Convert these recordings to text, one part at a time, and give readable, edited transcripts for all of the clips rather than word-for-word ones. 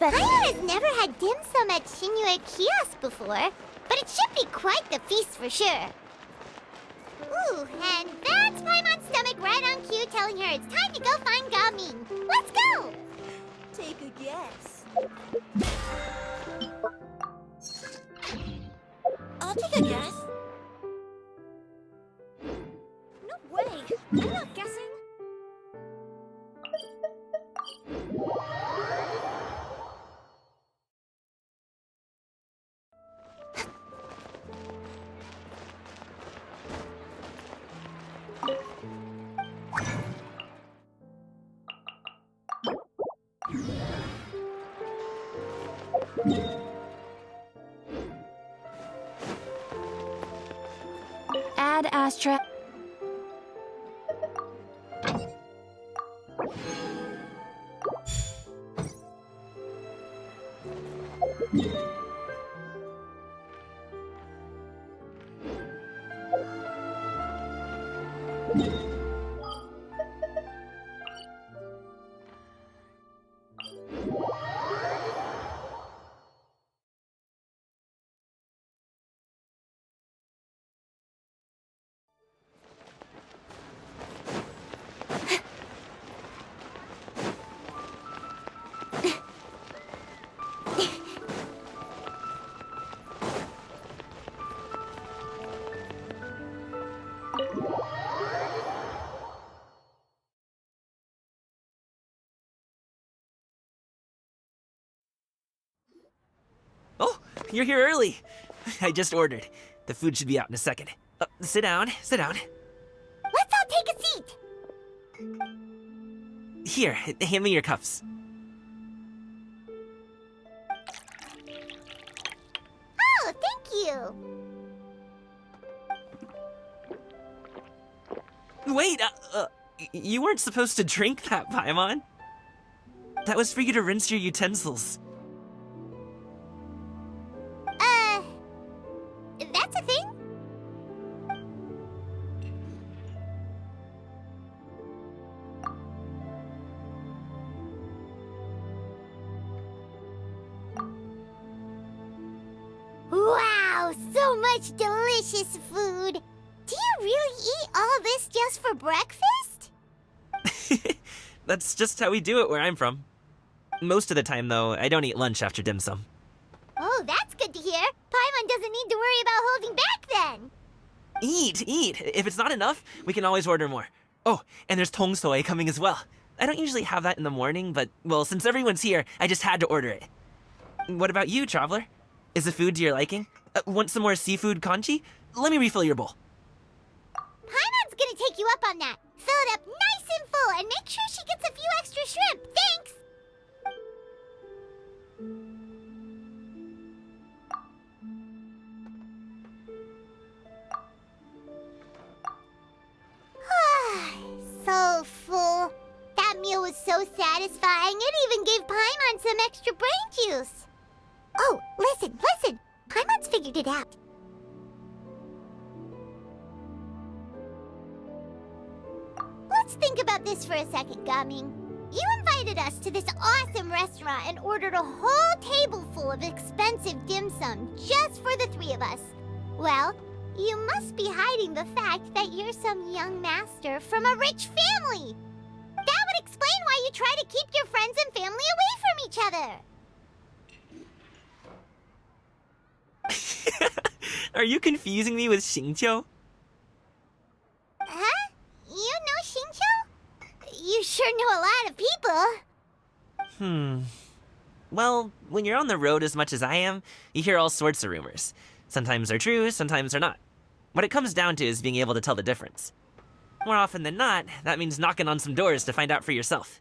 Paimon has never had dim sum at Shinue Kiosk before, but it should be quite the feast for sure. Ooh, and that's Paimon's stomach right on cue telling her it's time to go find Gamin. Let's go! Take a guess. I'll take a guess. No way! I'm not guessing. Add Astra. you're here early. I just ordered. The food should be out in a second. Sit down, sit down. Let's all take a seat. Here, hand me your cups. Oh, thank you. Wait, you weren't supposed to drink that, Paimon. That was for you to rinse your utensils. That's a thing? Wow, so much delicious food. Do you really eat all this just for breakfast? That's just how we do it where I'm from. Most of the time, though, I don't eat lunch after dim sum. Oh, that's good to hear. Paimon doesn't need to worry about holding back then. Eat, eat. If it's not enough, we can always order more. Oh, and there's tong soy coming as well. I don't usually have that in the morning, but, well, since everyone's here, I just had to order it. What about you, traveler? Is the food to your liking? Want some more seafood congee? Let me refill your bowl. Paimon's gonna take you up on that. Fill it up nice and full and make sure she gets a few extra shrimp. Thanks! So full. That meal was so satisfying, it even gave Paimon some extra brain juice. Oh, listen, listen. Paimon's figured it out. Let's think about this for a second, Gaming. You invited us to this awesome restaurant and ordered a whole table full of expensive dim sum just for the three of us. Well, you must be hiding the fact that you're some young master from a rich family. That would explain why you try to keep your friends and family away from each other. Are you confusing me with Xingqiu? Huh? You know Xingqiu? You sure know a lot of people. Well, when you're on the road as much as I am, you hear all sorts of rumors. Sometimes they're true, sometimes they're not. What it comes down to is being able to tell the difference. More often than not, that means knocking on some doors to find out for yourself.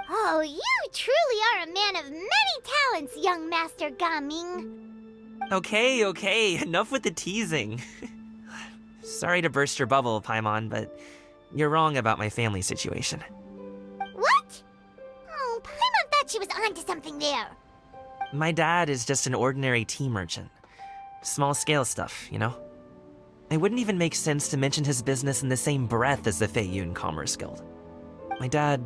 Oh, you truly are a man of many talents, young Master Gaming. Okay, enough with the teasing. Sorry to burst your bubble, Paimon, but you're wrong about my family situation. What? Oh, Paimon thought she was onto something there. My dad is just an ordinary tea merchant. Small-scale stuff, you know? It wouldn't even make sense to mention his business in the same breath as the Feiyun Commerce Guild. My dad...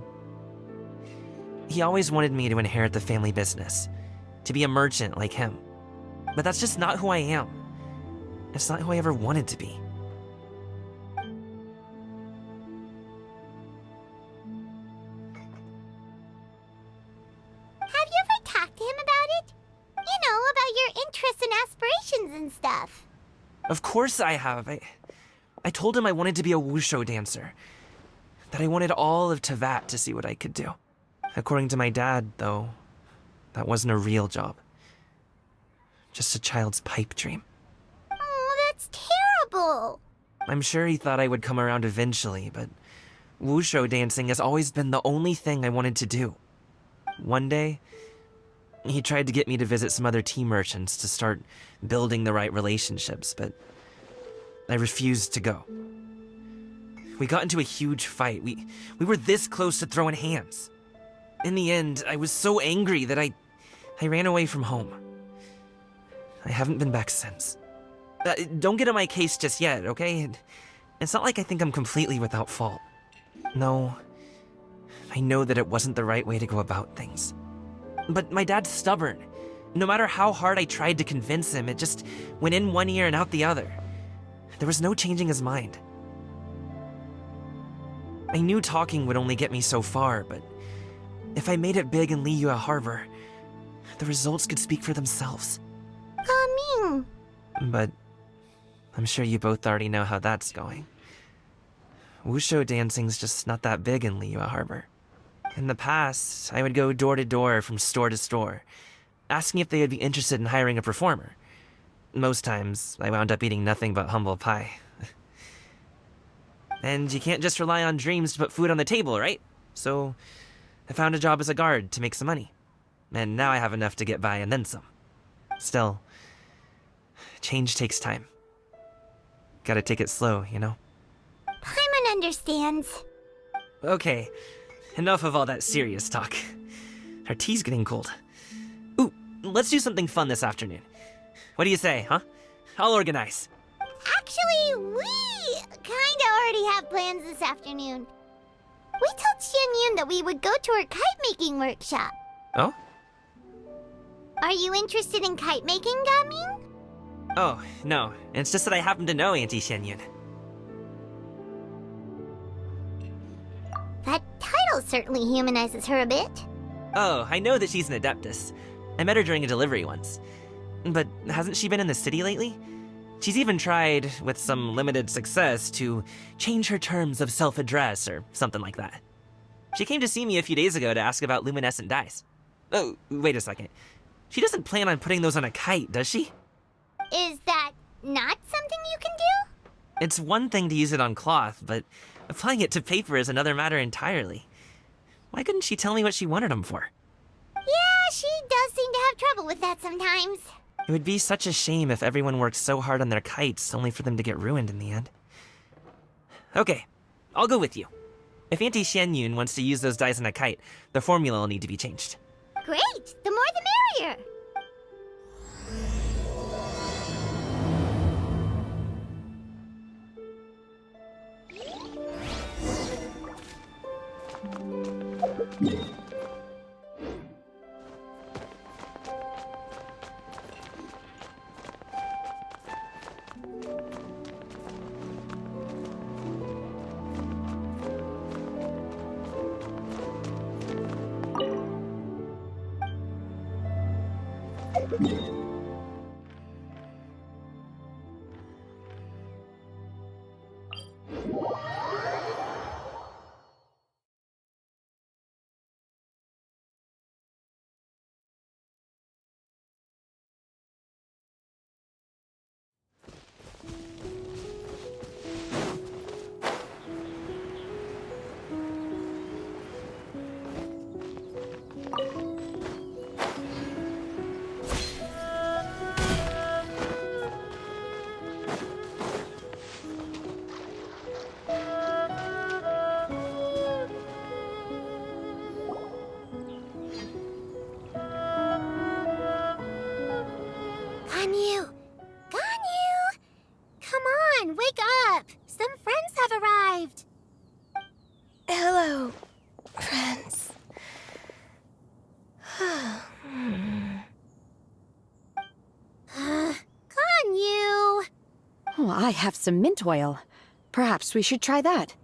he always wanted me to inherit the family business, to be a merchant like him. But that's just not who I am. It's not who I ever wanted to be. Have you ever talked to him about it? You know, about your interests and aspirations and stuff. Of course I have. I told him I wanted to be a wushu dancer. That I wanted all of Tevat to see what I could do. According to my dad, though, that wasn't a real job. Just a child's pipe dream. Oh, that's terrible. I'm sure he thought I would come around eventually, but wushu dancing has always been the only thing I wanted to do. One day, he tried to get me to visit some other tea merchants to start building the right relationships, but I refused to go. We got into a huge fight. We were this close to throwing hands. In the end, I was so angry that I ran away from home. I haven't been back since. Don't get on my case just yet, okay? It's not like I think I'm completely without fault. No, I know that it wasn't the right way to go about things. But my dad's stubborn. No matter how hard I tried to convince him, it just went in one ear and out the other. There was no changing his mind. I knew talking would only get me so far, but if I made it big in Liyue Harbor, the results could speak for themselves. Gaming. But I'm sure you both already know how that's going. Wushu dancing's just not that big in Liyue Harbor. In the past, I would go door to door from store to store, asking if they would be interested in hiring a performer. Most times, I wound up eating nothing but humble pie. And you can't just rely on dreams to put food on the table, right? So, I found a job as a guard to make some money. And now I have enough to get by and then some. Still, change takes time. Gotta take it slow, you know? Paimon understands. Okay, enough of all that serious talk. Our tea's getting cold. Ooh, let's do something fun this afternoon. What do you say, huh? I'll organize. Actually, we kinda already have plans this afternoon. We told Xianyun that we would go to her kite-making workshop. Oh? Are you interested in kite-making, Gaming? Oh, no. It's just that I happen to know Auntie Xianyun. That title certainly humanizes her a bit. Oh, I know that she's an Adeptus. I met her during a delivery once. But hasn't she been in the city lately? She's even tried, with some limited success, to change her terms of self-address or something like that. She came to see me a few days ago to ask about luminescent dyes. Oh, wait a second. She doesn't plan on putting those on a kite, does she? Is that not something you can do? It's one thing to use it on cloth, but applying it to paper is another matter entirely. Why couldn't she tell me what she wanted them for? Yeah, she does seem to have trouble with that sometimes. It would be such a shame if everyone worked so hard on their kites only for them to get ruined in the end. Okay, I'll go with you. If Auntie Xianyun wants to use those dyes on a kite, the formula will need to be changed. Great! The more the merrier! Ganyu! Ganyu! Come on, wake up! Some friends have arrived! Hello, friends. Ganyu! Oh, I have some mint oil. Perhaps we should try that.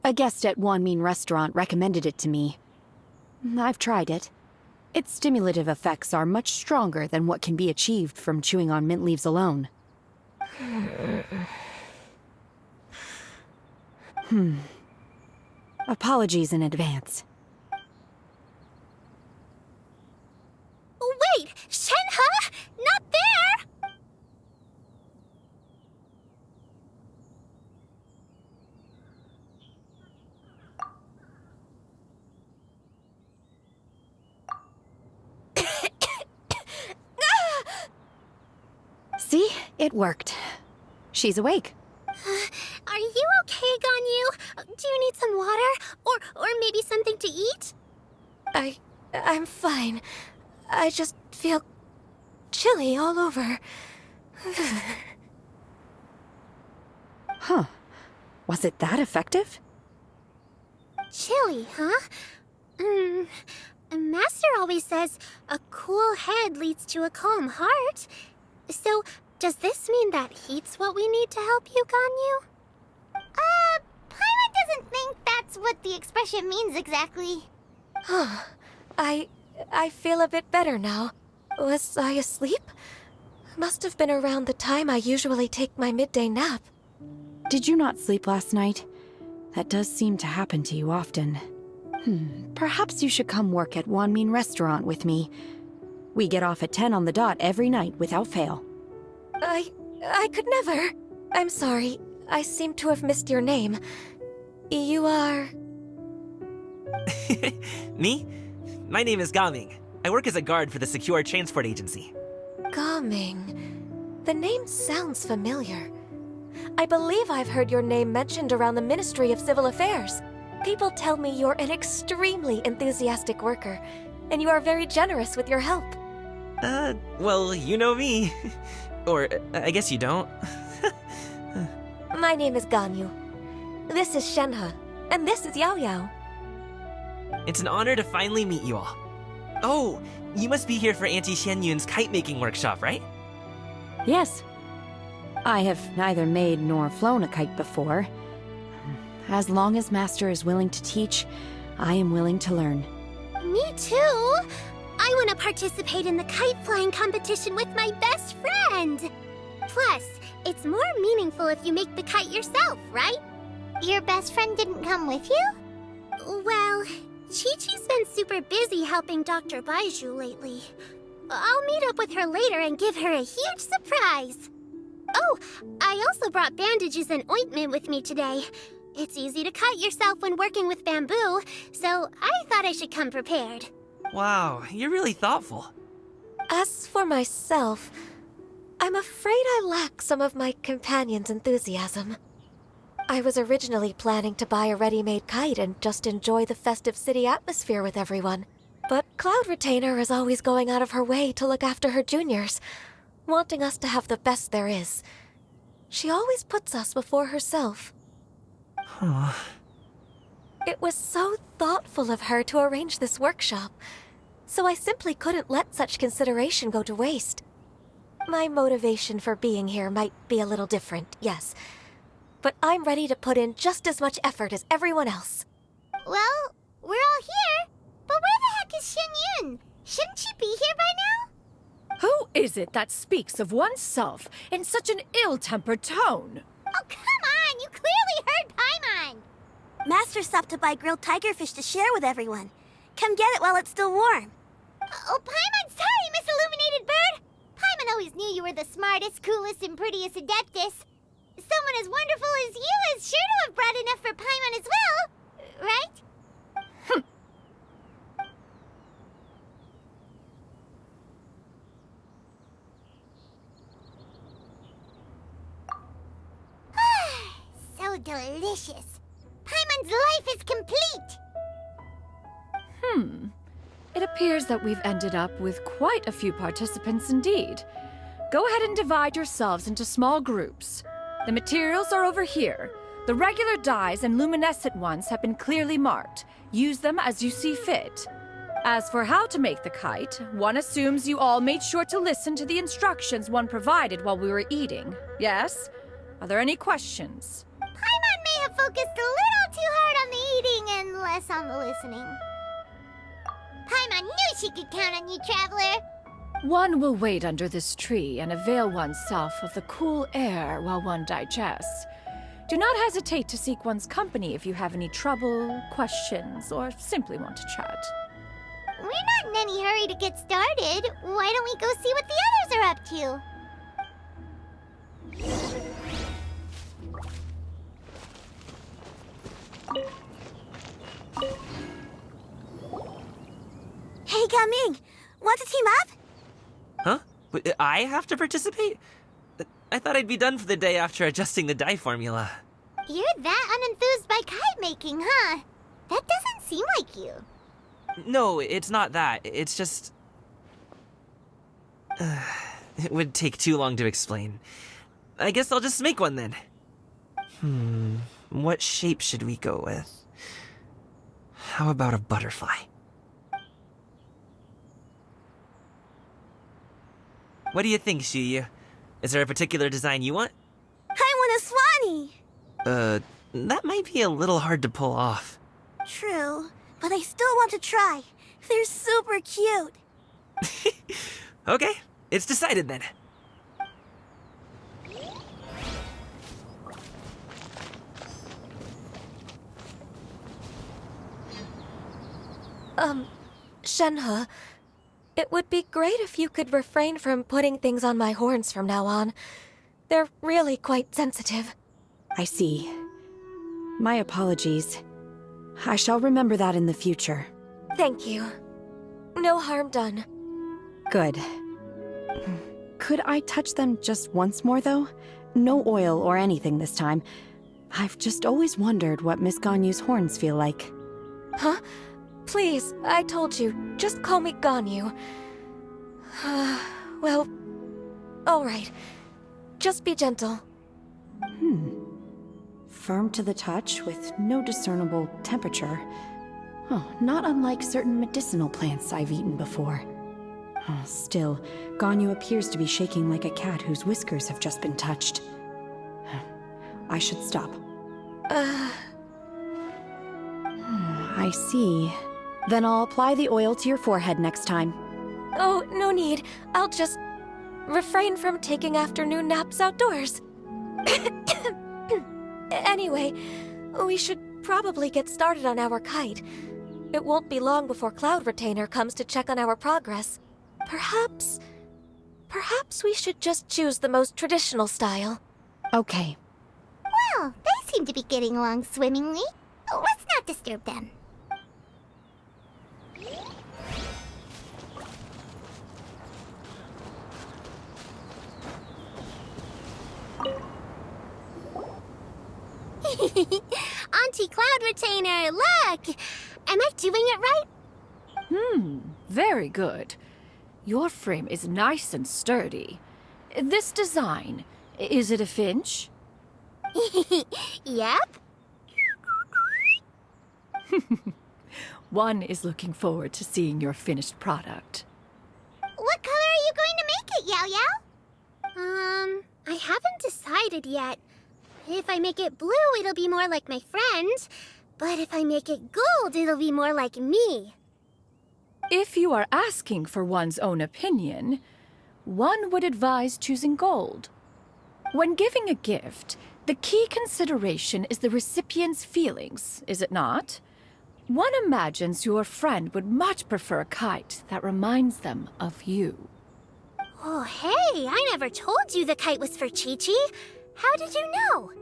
A guest at Wanmin Restaurant recommended it to me. I've tried it. Its stimulative effects are much stronger than what can be achieved from chewing on mint leaves alone. Apologies in advance. Wait! Shenhe? Not there! See? It worked. She's awake. Are you okay, Ganyu? Do you need some water? Or maybe something to eat? I'm fine. I just feel chilly all over. Huh. Was it that effective? Chilly, huh? Master always says a cool head leads to a calm heart. So, does this mean that heat's what we need to help you, Ganyu? Paimon doesn't think that's what the expression means exactly. I feel a bit better now. Was I asleep? Must have been around the time I usually take my midday nap. Did you not sleep last night? That does seem to happen to you often. Perhaps you should come work at Wanmin Restaurant with me. We get off at 10 on the dot every night without fail. I could never. I'm sorry. I seem to have missed your name. You are... Me? My name is Gaming. I work as a guard for the Secure Transport Agency. Gaming. The name sounds familiar. I believe I've heard your name mentioned around the Ministry of Civil Affairs. People tell me you're an extremely enthusiastic worker, and you are very generous with your help. Well, you know me. Or, I guess you don't. My name is Ganyu. This is Shenhe, and this is Yao Yao. It's an honor to finally meet you all. Oh, you must be here for Auntie Xianyun's kite-making workshop, right? Yes. I have neither made nor flown a kite before. As long as Master is willing to teach, I am willing to learn. Me too! I want to participate in the kite flying competition with my best friend! Plus, it's more meaningful if you make the kite yourself, right? Your best friend didn't come with you? Well, Chi-Chi's been super busy helping Dr. Baiju lately. I'll meet up with her later and give her a huge surprise. Oh, I also brought bandages and ointment with me today. It's easy to cut yourself when working with bamboo, so I thought I should come prepared. Wow, you're really thoughtful. As for myself, I'm afraid I lack some of my companion's enthusiasm. I was originally planning to buy a ready-made kite and just enjoy the festive city atmosphere with everyone. But Cloud Retainer is always going out of her way to look after her juniors, wanting us to have the best there is. She always puts us before herself. Huh. It was so thoughtful of her to arrange this workshop, so I simply couldn't let such consideration go to waste. My motivation for being here might be a little different, yes, but I'm ready to put in just as much effort as everyone else. Well, we're all here, but where the heck is Xianyun? Shouldn't she be here by now? Who is it that speaks of oneself in such an ill-tempered tone? Oh, come on! You clearly heard Paimon! Master stopped to buy grilled tigerfish to share with everyone. Come get it while it's still warm. Oh, Paimon, sorry, Miss Illuminated Bird! Paimon always knew you were the smartest, coolest, and prettiest Adeptus. Someone as wonderful as you is sure to have brought enough for Paimon as well, right? So delicious. Paimon's life is complete. It appears that we've ended up with quite a few participants indeed. Go ahead and divide yourselves into small groups. The materials are over here. The regular dyes and luminescent ones have been clearly marked. Use them as you see fit. As for how to make the kite, one assumes you all made sure to listen to the instructions one provided while we were eating. Yes? Are there any questions? Paimon may have focused a little too hard on the eating and less on the listening. Paimon knew she could count on you, Traveler. One will wait under this tree and avail oneself of the cool air while one digests. Do not hesitate to seek one's company if you have any trouble, questions, or simply want to chat. We're not in any hurry to get started. Why don't we go see what the others are up to? Hey, Gaming! Want to team up? Huh? But I have to participate? I thought I'd be done for the day after adjusting the dye formula. You're that unenthused by kite making, huh? That doesn't seem like you. No, it's not that. It's just... it would take too long to explain. I guess I'll just make one then. What shape should we go with? How about a butterfly? What do you think, Shiyu? Is there a particular design you want? I want a swanee! That might be a little hard to pull off. True, but I still want to try. They're super cute. Okay, it's decided then. Shenhe, it would be great if you could refrain from putting things on my horns from now on. They're really quite sensitive. I see. My apologies. I shall remember that in the future. Thank you. No harm done. Good. Could I touch them just once more, though? No oil or anything this time. I've just always wondered what Miss Ganyu's horns feel like. Huh? Please, I told you. Just call me Ganyu. Well, all right. Just be gentle. Firm to the touch with no discernible temperature. Oh, not unlike certain medicinal plants I've eaten before. Still, Ganyu appears to be shaking like a cat whose whiskers have just been touched. I should stop. I see. Then I'll apply the oil to your forehead next time. Oh, no need. I'll just refrain from taking afternoon naps outdoors. Anyway, we should probably get started on our kite. It won't be long before Cloud Retainer comes to check on our progress. Perhaps we should just choose the most traditional style. Okay. Well, they seem to be getting along swimmingly. Let's not disturb them. Auntie Cloud Retainer, look! Am I doing it right? Very good. Your frame is nice and sturdy. This design, is it a finch? Yep. One is looking forward to seeing your finished product. What color are you going to make it, Yao Yao? I haven't decided yet. If I make it blue, it'll be more like my friend. But if I make it gold, it'll be more like me. If you are asking for one's own opinion, one would advise choosing gold. When giving a gift, the key consideration is the recipient's feelings, is it not? One imagines your friend would much prefer a kite that reminds them of you. Oh, hey, I never told you the kite was for Chi-Chi. How did you know?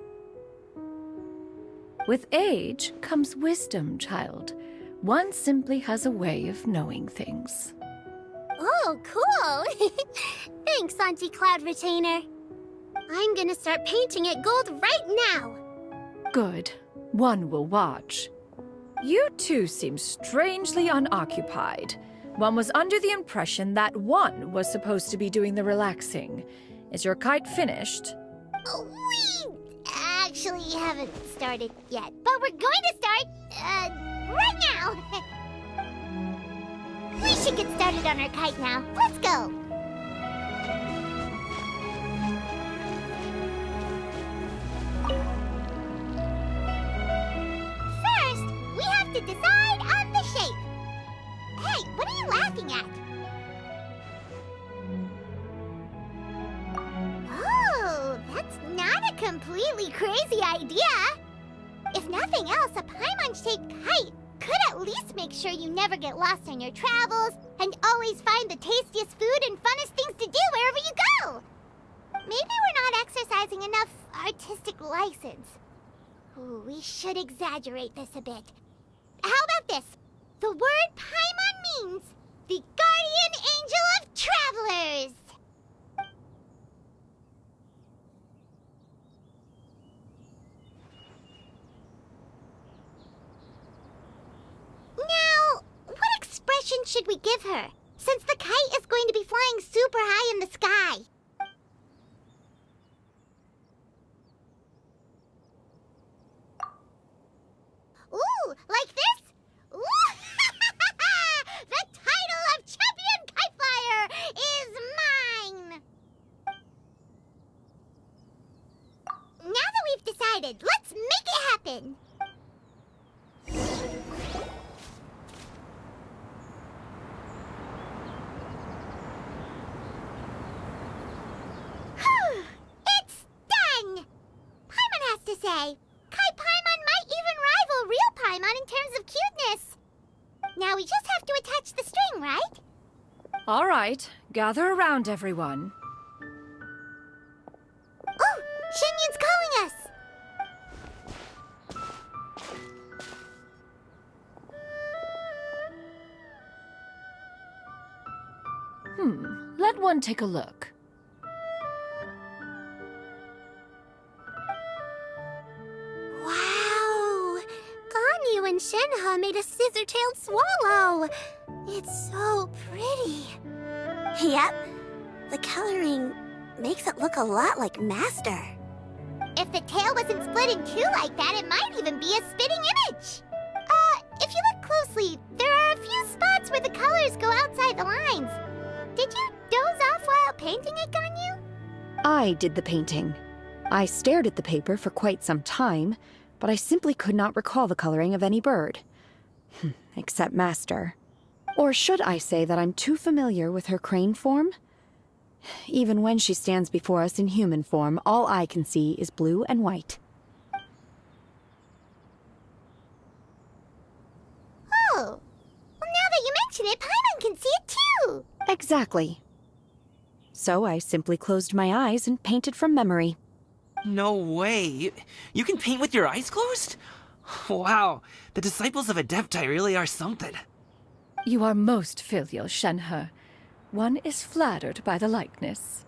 With age comes wisdom, child. One simply has a way of knowing things. Oh, cool. Thanks, Auntie Cloud Retainer. I'm gonna start painting it gold right now. Good. One will watch. You two seem strangely unoccupied. One was under the impression that one was supposed to be doing the relaxing. Is your kite finished? We actually haven't started yet, but we're going to start, right now. We should get started on our kite now. Let's go. First, we have to decide on the shape. Hey, what are you laughing at? Oh, that's not a completely crazy idea. If nothing else, a Paimon-shaped kite could at least make sure you never get lost on your travels and always find the tastiest food and funnest things to do wherever you go. Maybe we're not exercising enough artistic license. Ooh, we should exaggerate this a bit. How about this? The word Paimon means the guardian angel of travelers. Now, what expression should we give her, since the kite is going to be flying super high in the sky? Ooh, like this? Ooh! The title of Champion Kite Flyer is mine! Now that we've decided, let's make it happen! It's done! Paimon has to say, Kai Paimon might even rival real Paimon in terms of cuteness. Now we just attach the string, right? All right, gather around, everyone. Oh, Xinyun's calling us! Let one take a look. Wow! Ganyu and Shenhe made a scissor-tailed swallow! It's so pretty. Yep. The coloring makes it look a lot like Master. If the tail wasn't split in two like that, it might even be a spitting image. If you look closely, there are a few spots where the colors go outside the lines. Did you doze off while painting it, Ganyu? I did the painting. I stared at the paper for quite some time, but I simply could not recall the coloring of any bird. Except Master. Or should I say that I'm too familiar with her crane form? Even when she stands before us in human form, all I can see is blue and white. Oh. Well, now that you mention it, Paimon can see it too! Exactly. So I simply closed my eyes and painted from memory. No way. You can paint with your eyes closed? Wow, the disciples of Adepti really are something. You are most filial, Shenhe. One is flattered by the likeness.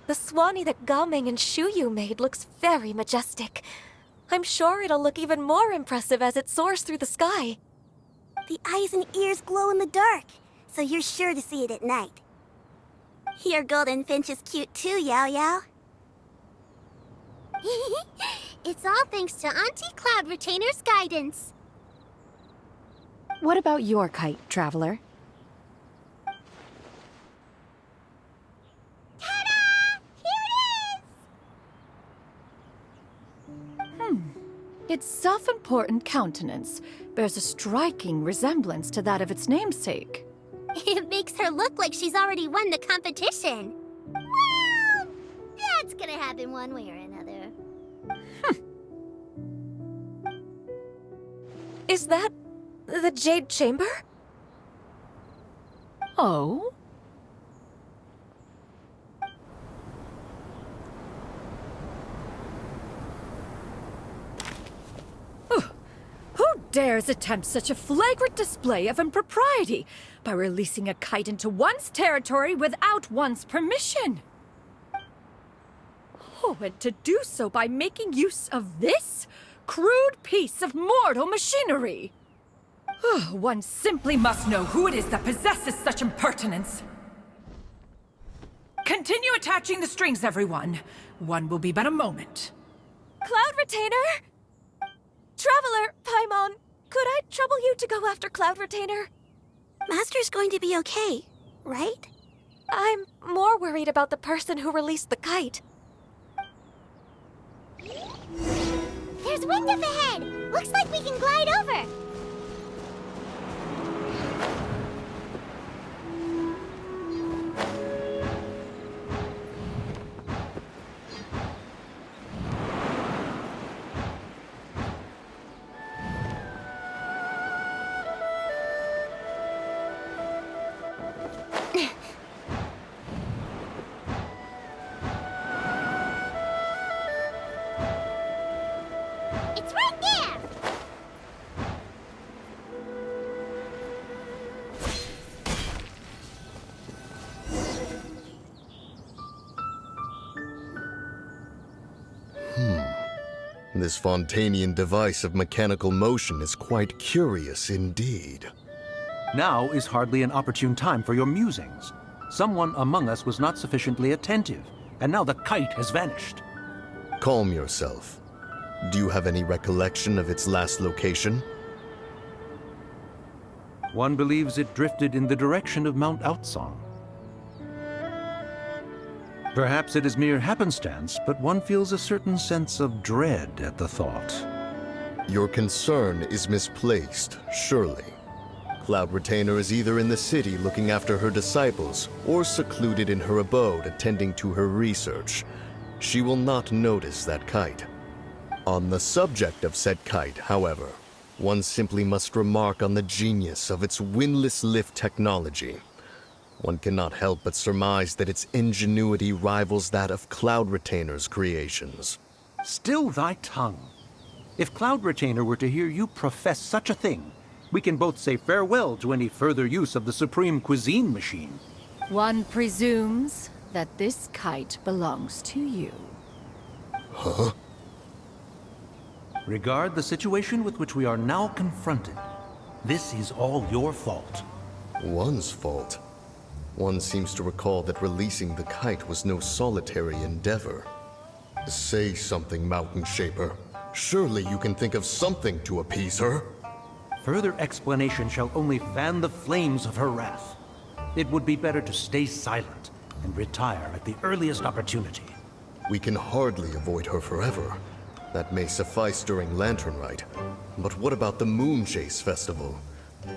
The Swanee that Gaming and Shuyu made looks very majestic. I'm sure it'll look even more impressive as it soars through the sky. The eyes and ears glow in the dark, so you're sure to see it at night. Your golden finch is cute too, Yao Yao. It's all thanks to Auntie Cloud Retainer's guidance. What about your kite, Traveler? Ta-da! Here it is! Its self-important countenance bears a striking resemblance to that of its namesake. It makes her look like she's already won the competition. Well, that's gonna happen one way or another. Is that the Jade Chamber? Oh? Who dares attempt such a flagrant display of impropriety by releasing a kite into one's territory without one's permission? Oh, and to do so by making use of this crude piece of mortal machinery! One simply must know who it is that possesses such impertinence. Continue attaching the strings, everyone. One will be but a moment. Cloud Retainer? Traveler, Paimon, could I trouble you to go after Cloud Retainer? Master's going to be okay, right? I'm more worried about the person who released the kite. There's wind up ahead! Looks like we can glide over! It's right there! This Fontanian device of mechanical motion is quite curious indeed. Now is hardly an opportune time for your musings. Someone among us was not sufficiently attentive, and now the kite has vanished. Calm yourself. Do you have any recollection of its last location? One believes it drifted in the direction of Mount Outsong. Perhaps it is mere happenstance, but one feels a certain sense of dread at the thought. Your concern is misplaced, surely. Cloud Retainer is either in the city looking after her disciples, or secluded in her abode attending to her research. She will not notice that kite. On the subject of said kite, however, one simply must remark on the genius of its windlass lift technology. One cannot help but surmise that its ingenuity rivals that of Cloud Retainer's creations. Still thy tongue. If Cloud Retainer were to hear you profess such a thing, we can both say farewell to any further use of the Supreme Cuisine Machine. One presumes that this kite belongs to you. Huh? Regard the situation with which we are now confronted. This is all your fault. One's fault. One seems to recall that releasing the kite was no solitary endeavor. Say something, Mountain Shaper. Surely you can think of something to appease her. Further explanation shall only fan the flames of her wrath. It would be better to stay silent and retire at the earliest opportunity. We can hardly avoid her forever. That may suffice during Lantern Rite. But what about the Moon Chase Festival?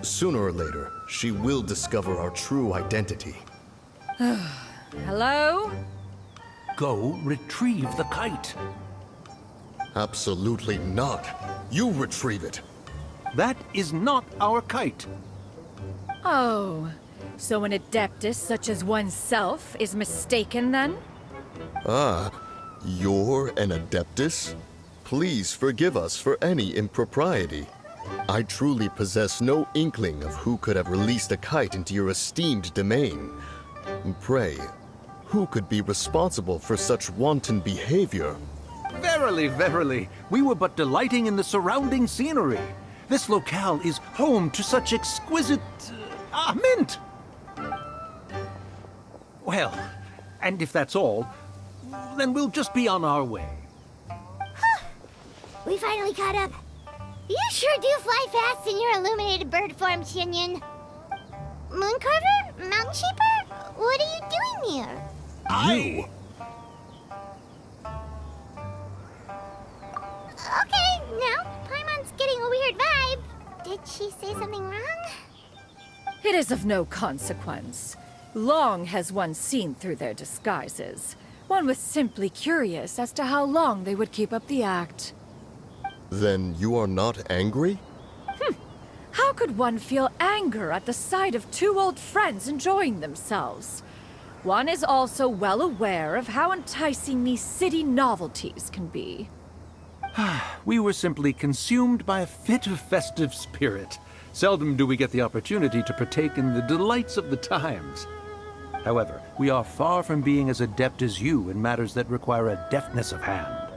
Sooner or later, she will discover our true identity. Hello? Go retrieve the kite. Absolutely not. You retrieve it. That is not our kite. Oh, so an adeptus such as oneself is mistaken then? Ah, you're an Adeptus? Please forgive us for any impropriety. I truly possess no inkling of who could have released a kite into your esteemed domain. Pray, who could be responsible for such wanton behavior? Verily, verily, we were but delighting in the surrounding scenery. This locale is home to such exquisite... mint! Well, and if that's all, then we'll just be on our way. We finally caught up. You sure do fly fast in your illuminated bird form, Shinyan. Mooncarver? Mountain Shaper? What are you doing here? You? Okay, now Paimon's getting a weird vibe. Did she say something wrong? It is of no consequence. Long has one seen through their disguises. One was simply curious as to how long they would keep up the act. Then you are not angry? How could one feel anger at the sight of two old friends enjoying themselves? One is also well aware of how enticing these city novelties can be. We were simply consumed by a fit of festive spirit. Seldom do we get the opportunity to partake in the delights of the times. However, we are far from being as adept as you in matters that require a deftness of hand.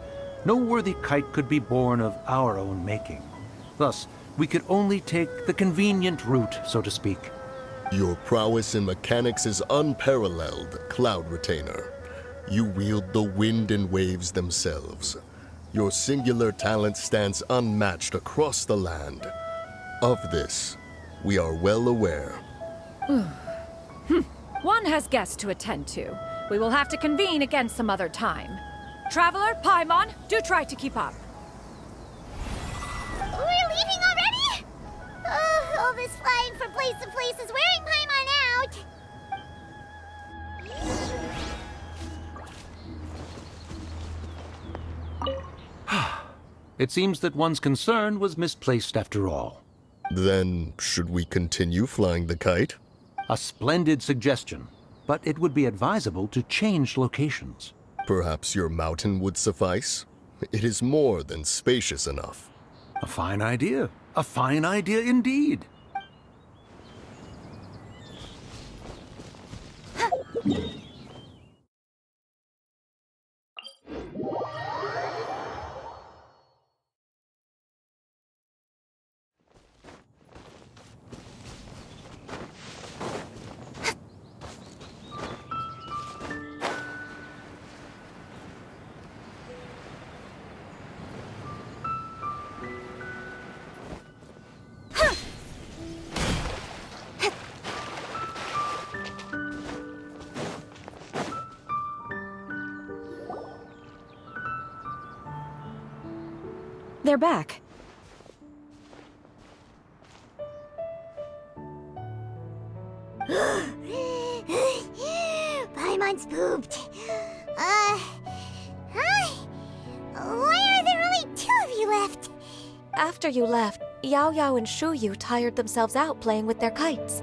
No worthy kite could be born of our own making. Thus, we could only take the convenient route, so to speak. Your prowess in mechanics is unparalleled, Cloud Retainer. You wield the wind and waves themselves. Your singular talent stands unmatched across the land. Of this, we are well aware. One has guests to attend to. We will have to convene again some other time. Traveler, Paimon, do try to keep up. We're leaving already? All this flying from place to place is wearing Paimon out. It seems that one's concern was misplaced after all. Then, should we continue flying the kite? A splendid suggestion, but it would be advisable to change locations. Perhaps your mountain would suffice? It is more than spacious enough. A fine idea. A fine idea indeed. They're back. Paimon's pooped. Hi. Why are there only two of you left? After you left, Yao Yao and Shu Yu tired themselves out playing with their kites.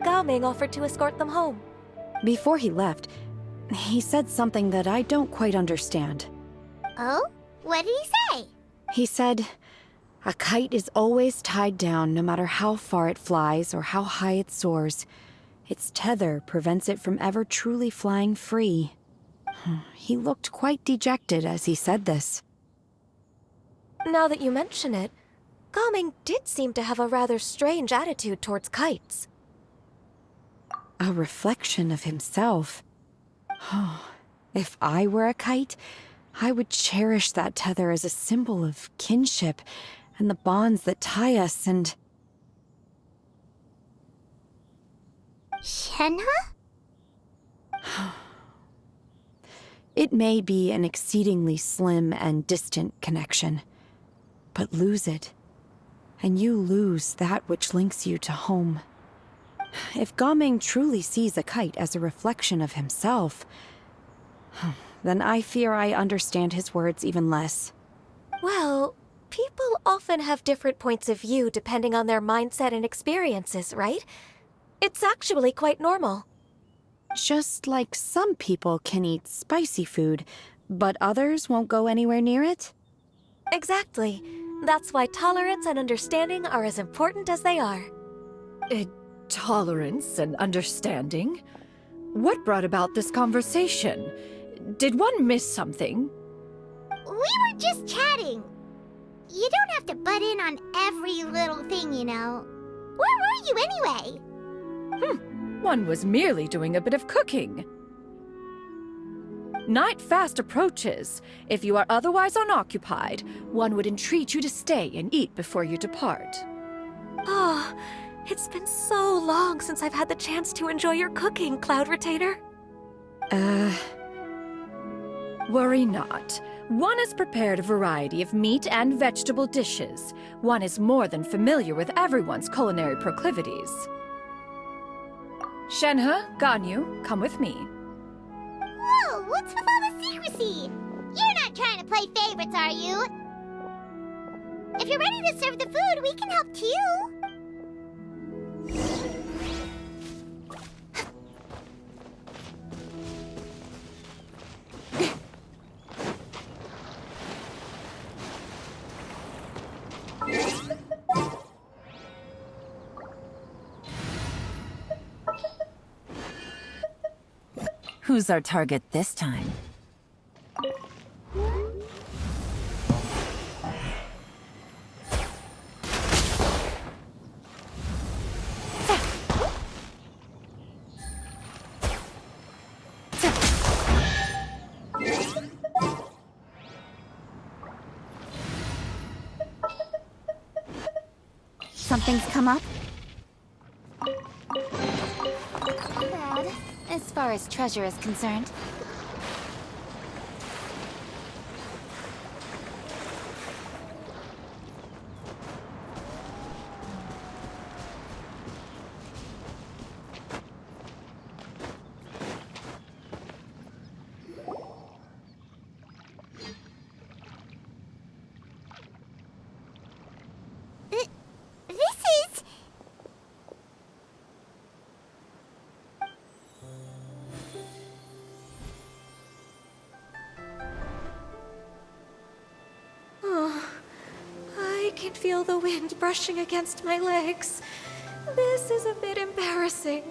Gao Ming offered to escort them home. Before he left, he said something that I don't quite understand. Oh? What did he say? He said, a kite is always tied down no matter how far it flies or how high it soars. Its tether prevents it from ever truly flying free. He looked quite dejected as he said this. Now that you mention it, Gao Ming did seem to have a rather strange attitude towards kites. A reflection of himself. If I were a kite, I would cherish that tether as a symbol of kinship and the bonds that tie us and... Shenhe? It may be an exceedingly slim and distant connection, but lose it, and you lose that which links you to home. If Gao Ming truly sees a kite as a reflection of himself, then I fear I understand his words even less. Well, people often have different points of view depending on their mindset and experiences, right? It's actually quite normal. Just like some people can eat spicy food, but others won't go anywhere near it? Exactly. That's why tolerance and understanding are as important as they are. Tolerance and understanding? What brought about this conversation? Did one miss something? We were just chatting. You don't have to butt in on every little thing, you know. Where were you anyway? One was merely doing a bit of cooking. Night fast approaches. If you are otherwise unoccupied, one would entreat you to stay and eat before you depart. Oh, it's been so long since I've had the chance to enjoy your cooking, Cloud Retainer. Worry not. One has prepared a variety of meat and vegetable dishes. One is more than familiar with everyone's culinary proclivities. Shenhe, Ganyu, come with me. Whoa, what's with all the secrecy? You're not trying to play favorites, are you? If you're ready to serve the food, we can help too. Who's our target this time? Something's come up? Bad, as far as treasure is concerned. I can feel the wind brushing against my legs. This is a bit embarrassing.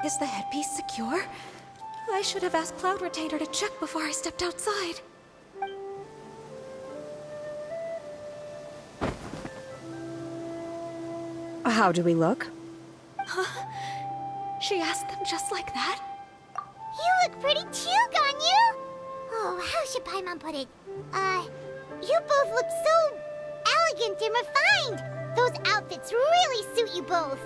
Is the headpiece secure? I should have asked Cloud Retainer to check before I stepped outside. How do we look? She asked them just like that? You look pretty too, Ganyu! Oh, how should Paimon put it? You both look so elegant and refined! Those outfits really suit you both.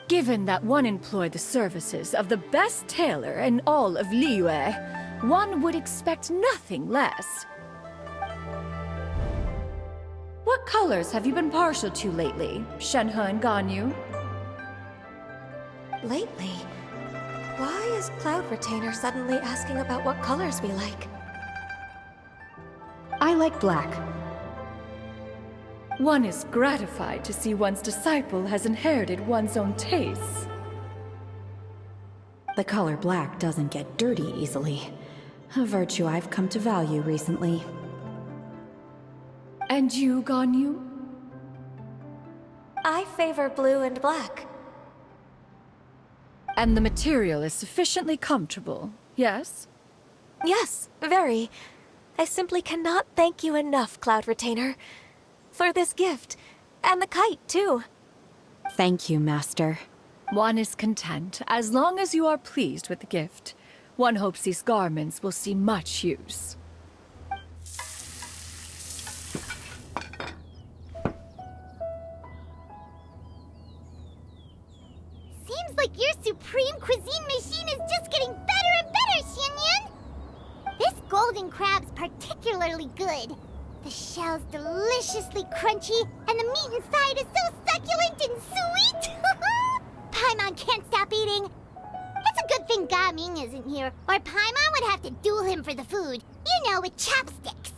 Given that one employed the services of the best tailor in all of Liyue, one would expect nothing less. What colors have you been partial to lately, Shenhe and Ganyu? Lately? Why is Cloud Retainer suddenly asking about what colors we like? I like black. One is gratified to see one's disciple has inherited one's own tastes. The color black doesn't get dirty easily. A virtue I've come to value recently. And you, Ganyu? I favor blue and black. And the material is sufficiently comfortable, yes? Yes, very. I simply cannot thank you enough, Cloud Retainer. For this gift. And the kite, too. Thank you, Master. One is content, as long as you are pleased with the gift. One hopes these garments will see much use. Seems like your supreme cuisine machine is just getting better and better, Xinyun! This golden crab's particularly good. The shell's deliciously crunchy, and the meat inside is so succulent and sweet! Paimon can't stop eating. It's a good thing Gaming isn't here, or Paimon would have to duel him for the food. You know, with chopsticks.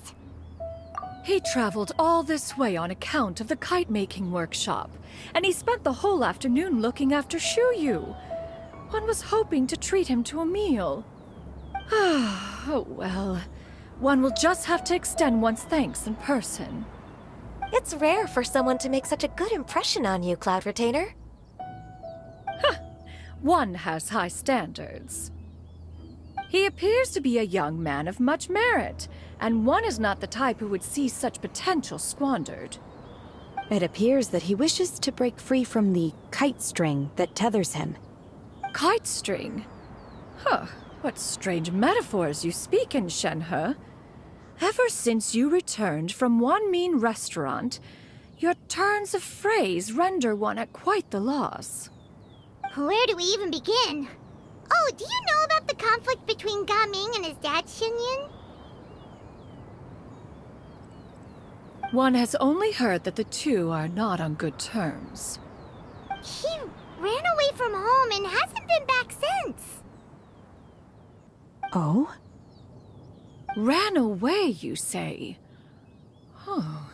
He traveled all this way on account of the kite-making workshop, and he spent the whole afternoon looking after Shuyu. One was hoping to treat him to a meal. Oh well. One will just have to extend one's thanks in person. It's rare for someone to make such a good impression on you, Cloud Retainer. One has high standards. He appears to be a young man of much merit, and one is not the type who would see such potential squandered. It appears that he wishes to break free from the kite string that tethers him. Kite string? Huh, what strange metaphors you speak in, Shenhe. Ever since you returned from one mean restaurant, your turns of phrase render one at quite the loss. Where do we even begin? Oh, do you know about the conflict between Gaming and his dad, Xinyun? One has only heard that the two are not on good terms. He ran away from home and hasn't been back since. Oh? Ran away, you say? Oh.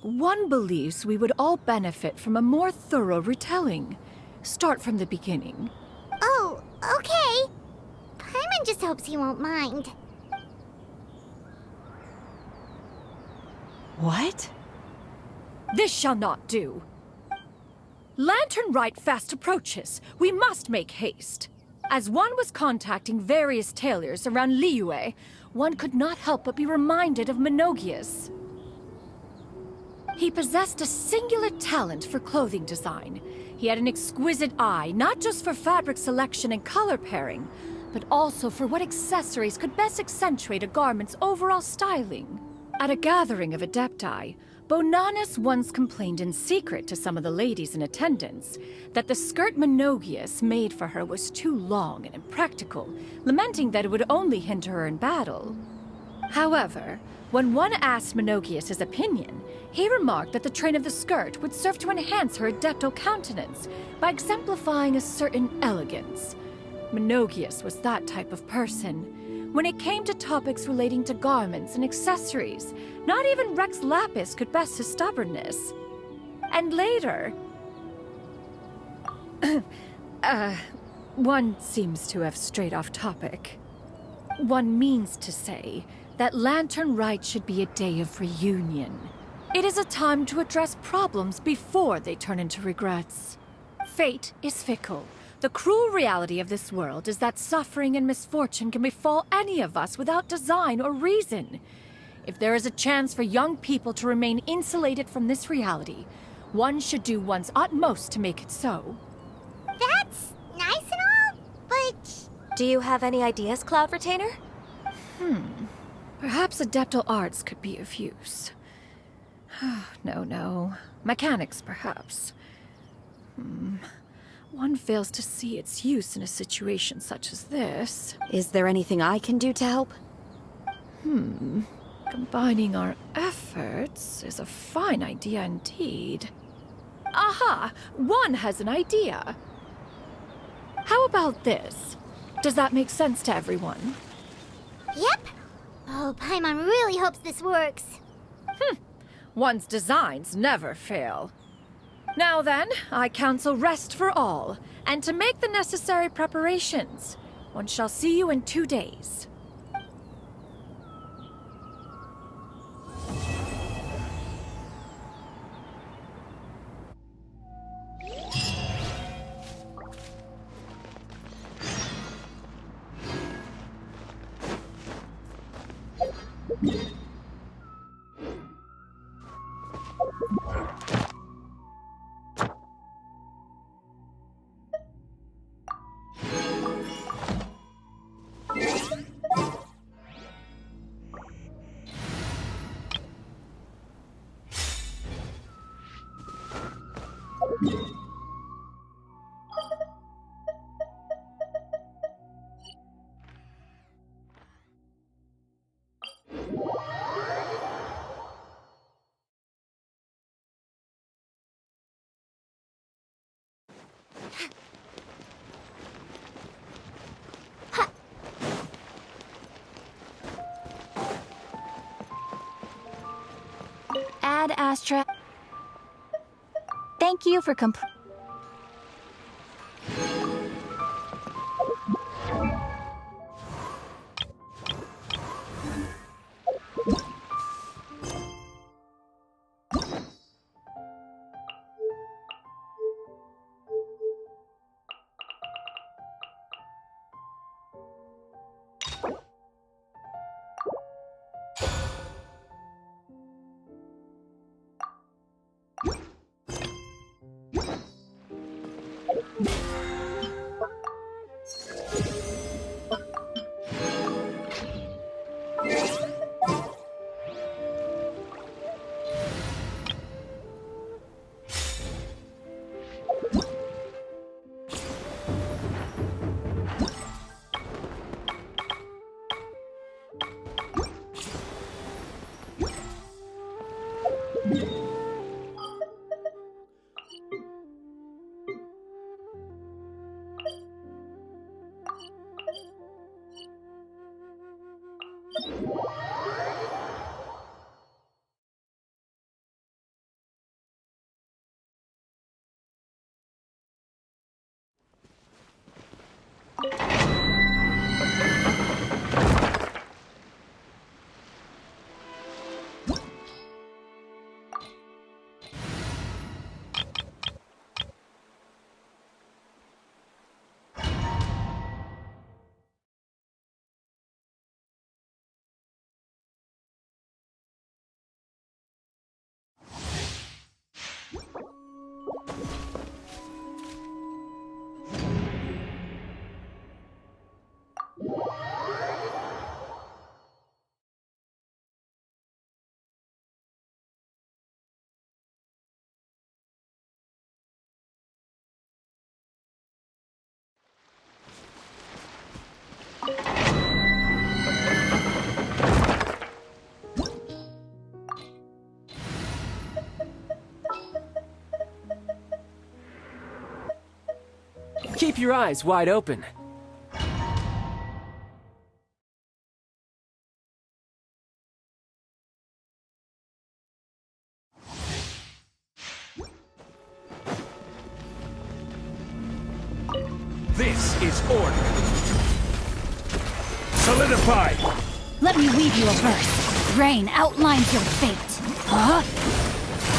One believes we would all benefit from a more thorough retelling. Start from the beginning. Oh, okay. Paimon just hopes he won't mind. What? This shall not do. Lantern Rite fast approaches. We must make haste. As one was contacting various tailors around Liyue, one could not help but be reminded of Menogias. He possessed a singular talent for clothing design. He had an exquisite eye, not just for fabric selection and color pairing, but also for what accessories could best accentuate a garment's overall styling. At a gathering of Adepti, Bonanis once complained in secret to some of the ladies in attendance that the skirt Menogias made for her was too long and impractical, lamenting that it would only hinder her in battle. However, when one asked Menogias his opinion, he remarked that the train of the skirt would serve to enhance her adepto countenance by exemplifying a certain elegance. Menogias was that type of person. When it came to topics relating to garments and accessories, not even Rex Lapis could best his stubbornness. And later... one seems to have strayed off topic. One means to say that Lantern Rite should be a day of reunion. It is a time to address problems before they turn into regrets. Fate is fickle. The cruel reality of this world is that suffering and misfortune can befall any of us without design or reason. If there is a chance for young people to remain insulated from this reality, one should do one's utmost to make it so. That's nice and all, but... Do you have any ideas, Cloud Retainer? Perhaps adeptal arts could be of use. No. Mechanics, perhaps. One fails to see its use in a situation such as this. Is there anything I can do to help? Combining our efforts is a fine idea indeed. Aha! One has an idea. How about this? Does that make sense to everyone? Yep. Oh, Paimon really hopes this works. One's designs never fail. Now then, I counsel rest for all, and to make the necessary preparations. One shall see you in 2 days. Ad Astra. Thank you for Keep your eyes wide open. This is order. Solidify! Let me weave you a verse. Rain outlines your fate. Huh?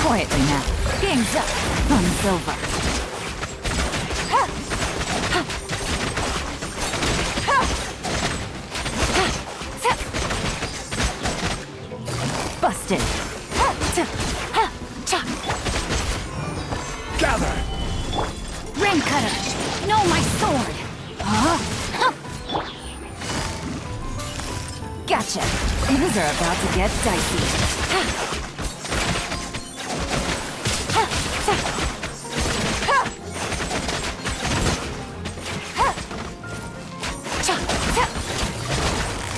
Quietly now. Game's up. Fun's over. Busted. Gather! Rain cutter. Know my sword. Gotcha. Things are about to get dicey.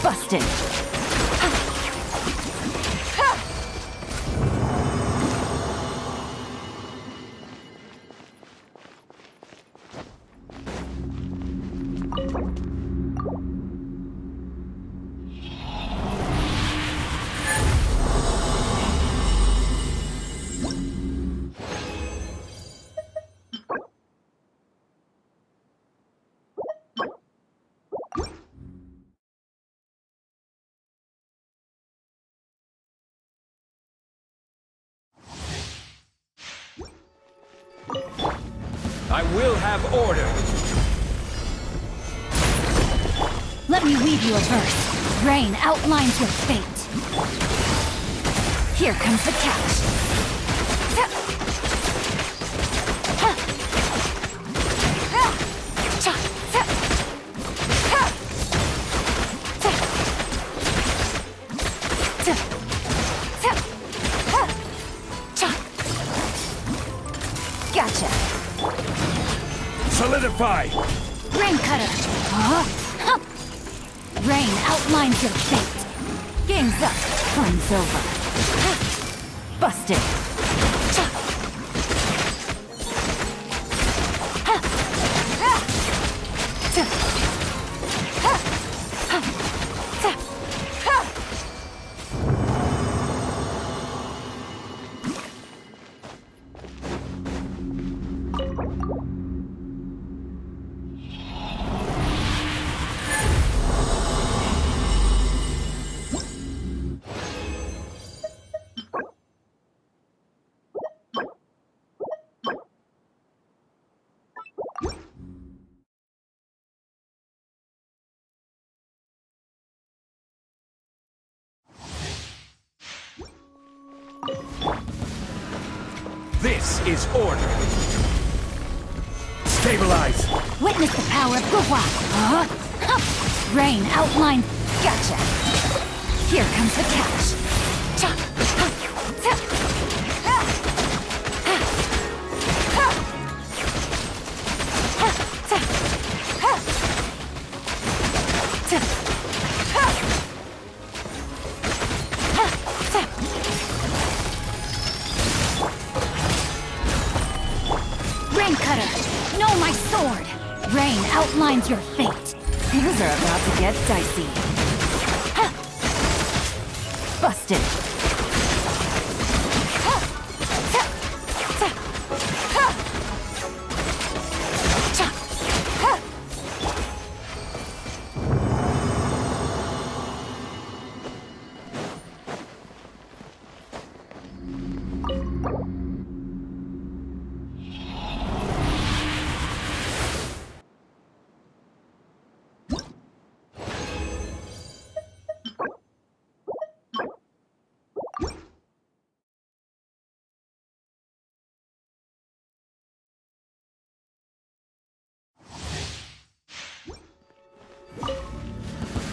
Busted. I will have order. Let me weave you a verse. Rain outlines your fate. Here comes the catch. Gotcha. Solidify! Rain cutter. Huh? Rain outlines your fate. Game's up. Fun's over. Busted. This is order. Stabilize! Witness the power of Gua. Rain outline. Gotcha. Here comes the catch. Rain cutter, know my sword. Rain outlines your fate. Things are about to get dicey. Busted.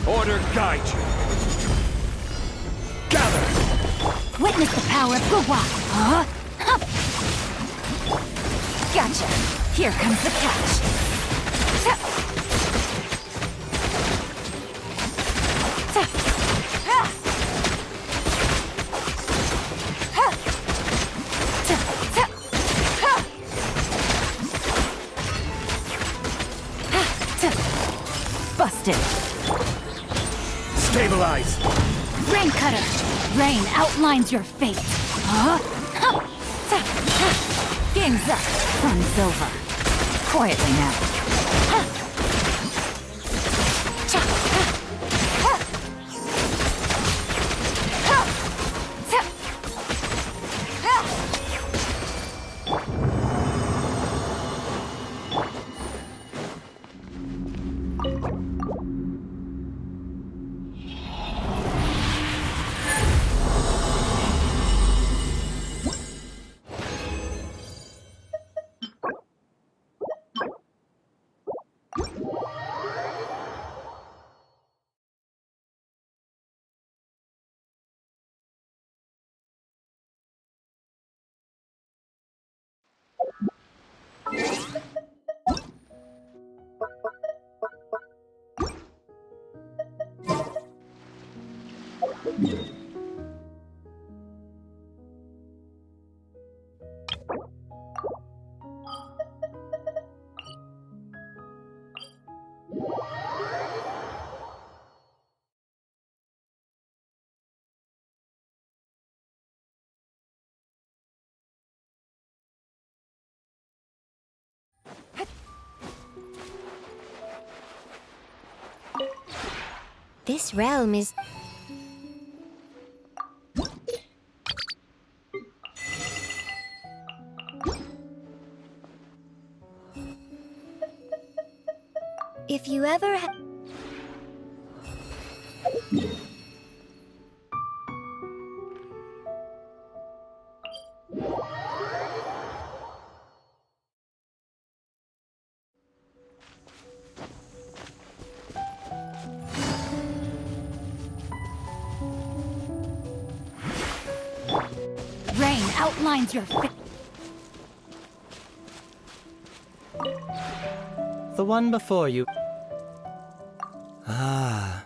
Order guide you. Gather! Witness the power of Gua. Gotcha. Here comes the catch. Busted. Stabilize! Rain cutter. Rain outlines your fate. Game's up. Fun's over. Quietly now. This realm is... If you ever Rain outlines your fate. The one before you. Ah.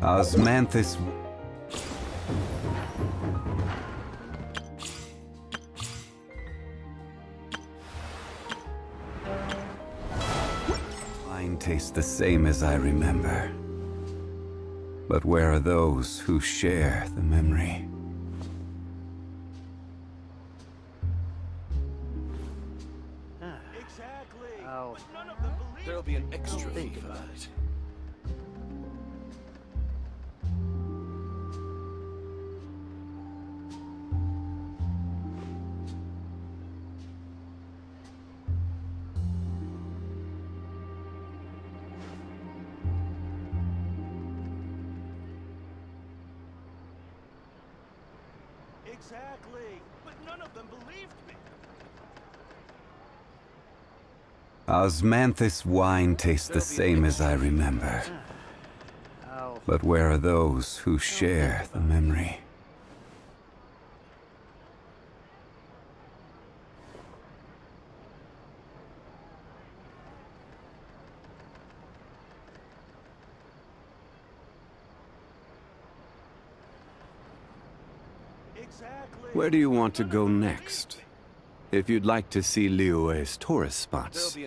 Osmanthus. Wine tastes the same as I remember. But where are those who share the memory? Exactly. Oh. But none of them believe. There'll be an extra fee for that. Exactly. But none of them believed me. Osmanthus wine tastes the same as I remember. Oh. But where are those who share the memory? Exactly. Where do you want to go next? If you'd like to see Liyue's tourist spots,